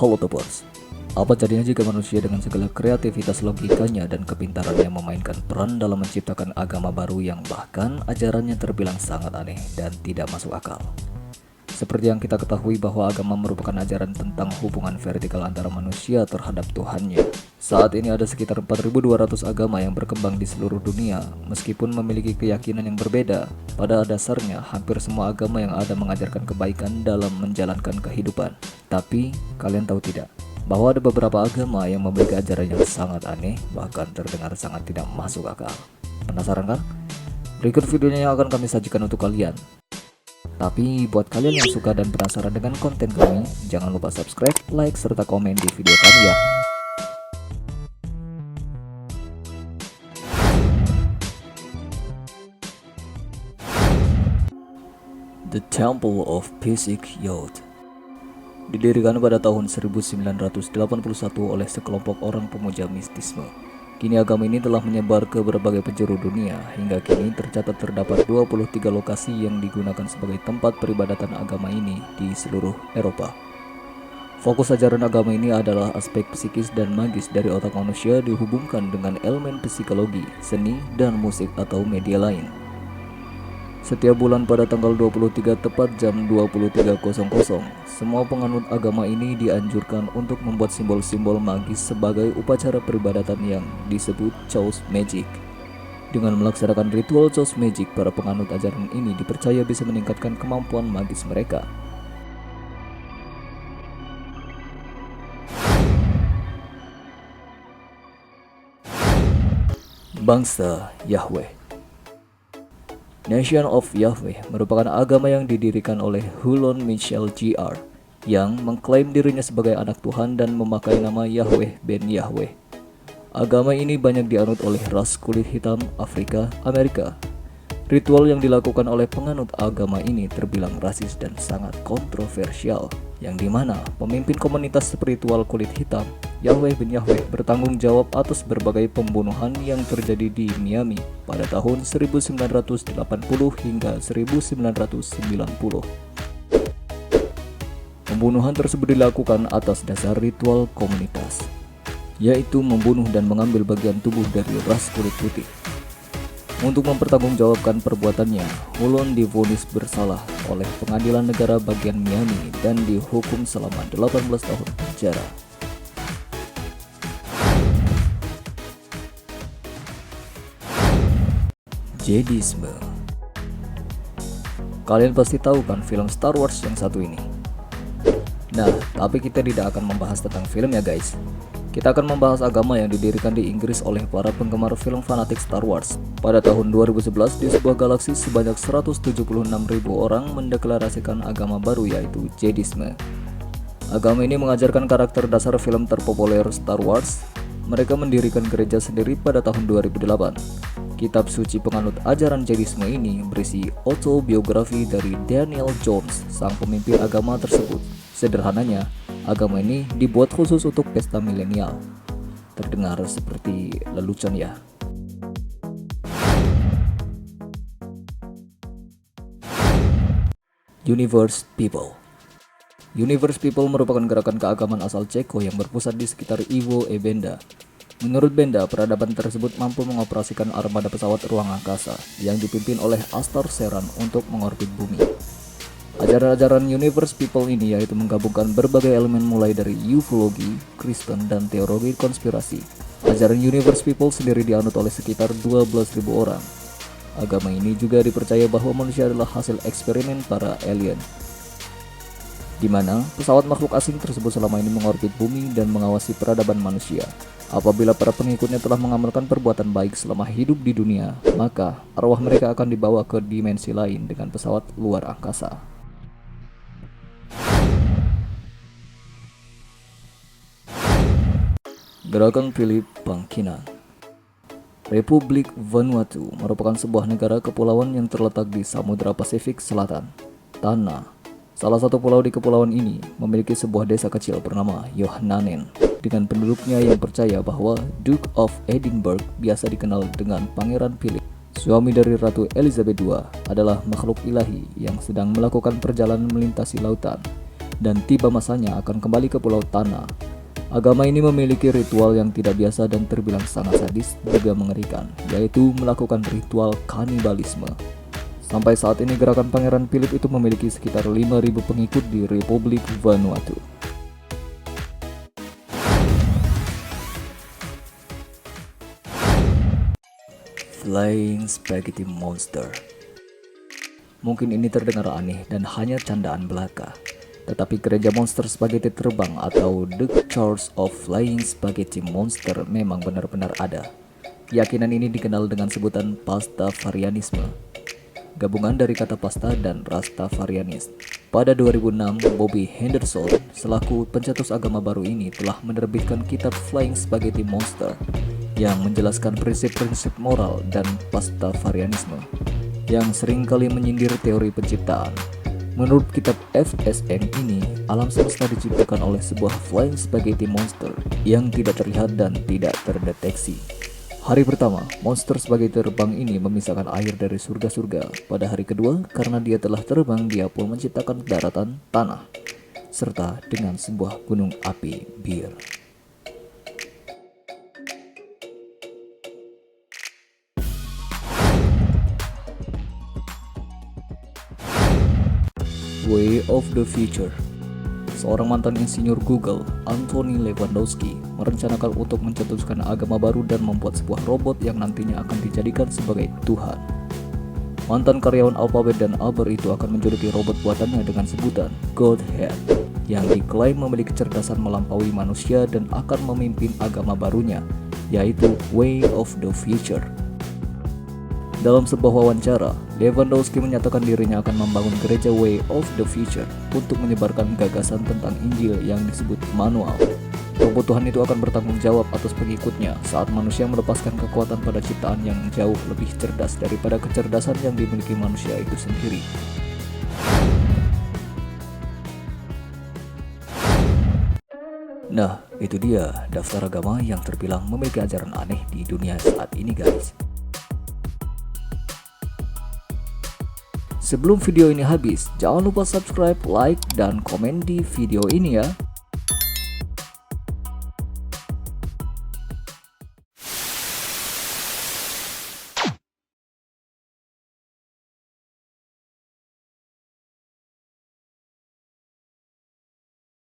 Holotopers. Apa jadinya jika manusia dengan segala kreativitas logikanya dan kepintarannya memainkan peran dalam menciptakan agama baru yang bahkan ajarannya terbilang sangat aneh dan tidak masuk akal? Seperti yang kita ketahui bahwa agama merupakan ajaran tentang hubungan vertikal antara manusia terhadap Tuhannya. Saat ini ada sekitar 4.200 agama yang berkembang di seluruh dunia, meskipun memiliki keyakinan yang berbeda. Pada dasarnya, hampir semua agama yang ada mengajarkan kebaikan dalam menjalankan kehidupan. Tapi, kalian tahu tidak, bahwa ada beberapa agama yang memiliki ajaran yang sangat aneh, bahkan terdengar sangat tidak masuk akal. Penasaran kan? Berikut videonya yang akan kami sajikan untuk kalian. Tapi buat kalian yang suka dan penasaran dengan konten kami, jangan lupa subscribe, like, serta komen di video kami ya. The Temple of Pisik Yod didirikan pada tahun 1981 oleh sekelompok orang pemuja mistisme. Kini agama ini telah menyebar ke berbagai penjuru dunia. Hingga kini tercatat terdapat 23 lokasi yang digunakan sebagai tempat peribadatan agama ini di seluruh Eropa. Fokus ajaran agama ini adalah aspek psikis dan magis dari otak manusia dihubungkan dengan elemen psikologi, seni, dan musik atau media lain. Setiap bulan pada tanggal 23 tepat jam 23.00, semua penganut agama ini dianjurkan untuk membuat simbol-simbol magis sebagai upacara peribadatan yang disebut Chaos Magic. Dengan melaksanakan ritual Chaos Magic, para penganut ajaran ini dipercaya bisa meningkatkan kemampuan magis mereka. Bangsa Yahweh. Nation of Yahweh merupakan agama yang didirikan oleh Hulon Michel Jr. yang mengklaim dirinya sebagai anak Tuhan dan memakai nama Yahweh ben Yahweh. Agama ini banyak dianut oleh ras kulit hitam Afrika, Amerika. Ritual yang dilakukan oleh penganut agama ini terbilang rasis dan sangat kontroversial, yang dimana pemimpin komunitas spiritual kulit hitam, Yahweh ben Yahweh, bertanggung jawab atas berbagai pembunuhan yang terjadi di Miami pada tahun 1980 hingga 1990. Pembunuhan tersebut dilakukan atas dasar ritual komunitas, yaitu membunuh dan mengambil bagian tubuh dari ras kulit putih. Untuk mempertanggungjawabkan perbuatannya, Hulon divonis bersalah oleh Pengadilan Negara Bagian Miami dan dihukum selama 18 tahun penjara. Jedisme. Kalian pasti tahu kan film Star Wars yang satu ini? Nah, tapi kita tidak akan membahas tentang film ya guys. Kita akan membahas agama yang didirikan di Inggris oleh para penggemar film fanatik Star Wars. Pada tahun 2011, di sebuah galaksi sebanyak 176.000 orang mendeklarasikan agama baru, yaitu Jedisme. Agama ini mengajarkan karakter dasar film terpopuler Star Wars. Mereka mendirikan gereja sendiri pada tahun 2008. Kitab suci penganut ajaran Jedisme ini berisi autobiografi dari Daniel Jones, sang pemimpin agama tersebut. Sederhananya, agama ini dibuat khusus untuk pesta milenial. Terdengar seperti lelucon ya. Universe People. Universe People merupakan gerakan keagamaan asal Ceko yang berpusat di sekitar Iwo e Benda. Menurut Benda, peradaban tersebut mampu mengoperasikan armada pesawat ruang angkasa yang dipimpin oleh Astor Seran untuk mengorbit bumi. Ajaran-ajaran Universe People ini yaitu menggabungkan berbagai elemen mulai dari ufologi, Kristen, dan teologi konspirasi. Ajaran Universe People sendiri dianut oleh sekitar 12.000 orang. Agama ini juga dipercaya bahwa manusia adalah hasil eksperimen para alien, di mana pesawat makhluk asing tersebut selama ini mengorbit bumi dan mengawasi peradaban manusia. Apabila para pengikutnya telah mengamalkan perbuatan baik selama hidup di dunia, maka arwah mereka akan dibawa ke dimensi lain dengan pesawat luar angkasa. Gerakan Philip Bangkinan. Republik Vanuatu merupakan sebuah negara kepulauan yang terletak di Samudra Pasifik Selatan. Tanah, salah satu pulau di kepulauan ini, memiliki sebuah desa kecil bernama Yohannanen, dengan penduduknya yang percaya bahwa Duke of Edinburgh, biasa dikenal dengan Pangeran Philip, suami dari Ratu Elizabeth II, adalah makhluk ilahi yang sedang melakukan perjalanan melintasi lautan. dan tiba masanya akan kembali ke Pulau Tanah. Agama ini memiliki ritual yang tidak biasa dan terbilang sangat sadis juga mengerikan, yaitu melakukan ritual kanibalisme. Sampai saat ini gerakan Pangeran Philip itu memiliki sekitar 5.000 pengikut di Republik Vanuatu. Flying Spaghetti Monster. Mungkin ini terdengar aneh dan hanya candaan belaka, tetapi gereja monster spaghetti terbang atau The Church of Flying Spaghetti Monster memang benar-benar ada. Keyakinan ini dikenal dengan sebutan Pastafarianisme, gabungan dari kata pasta dan Rastafarianis. Pada 2006, Bobby Henderson selaku pencetus agama baru ini telah menerbitkan kitab Flying Spaghetti Monster yang menjelaskan prinsip-prinsip moral dan Pastafarianisme yang seringkali menyindir teori penciptaan. Menurut kitab FSM ini, alam semesta diciptakan oleh sebuah flying spaghetti monster yang tidak terlihat dan tidak terdeteksi. Hari pertama, monster spaghetti terbang ini memisahkan air dari surga-surga. Pada hari kedua, karena dia telah terbang, dia pun menciptakan daratan, tanah, serta dengan sebuah gunung api bir. Way of the Future. Seorang mantan insinyur Google, Anthony Lewandowski, merencanakan untuk mencetuskan agama baru dan membuat sebuah robot yang nantinya akan dijadikan sebagai Tuhan. Mantan karyawan Alphabet dan Uber itu akan menjuluki robot buatannya dengan sebutan Godhead, yang diklaim memiliki kecerdasan melampaui manusia dan akan memimpin agama barunya, yaitu Way of the Future. Dalam sebuah wawancara, Lewandowski menyatakan dirinya akan membangun gereja Way of the Future untuk menyebarkan gagasan tentang Injil yang disebut manual. Robot Tuhan itu akan bertanggung jawab atas pengikutnya saat manusia melepaskan kekuatan pada ciptaan yang jauh lebih cerdas daripada kecerdasan yang dimiliki manusia itu sendiri. Nah, itu dia daftar agama yang terbilang memiliki ajaran aneh di dunia saat ini, guys. Sebelum video ini habis, jangan lupa subscribe, like, dan komen di video ini ya.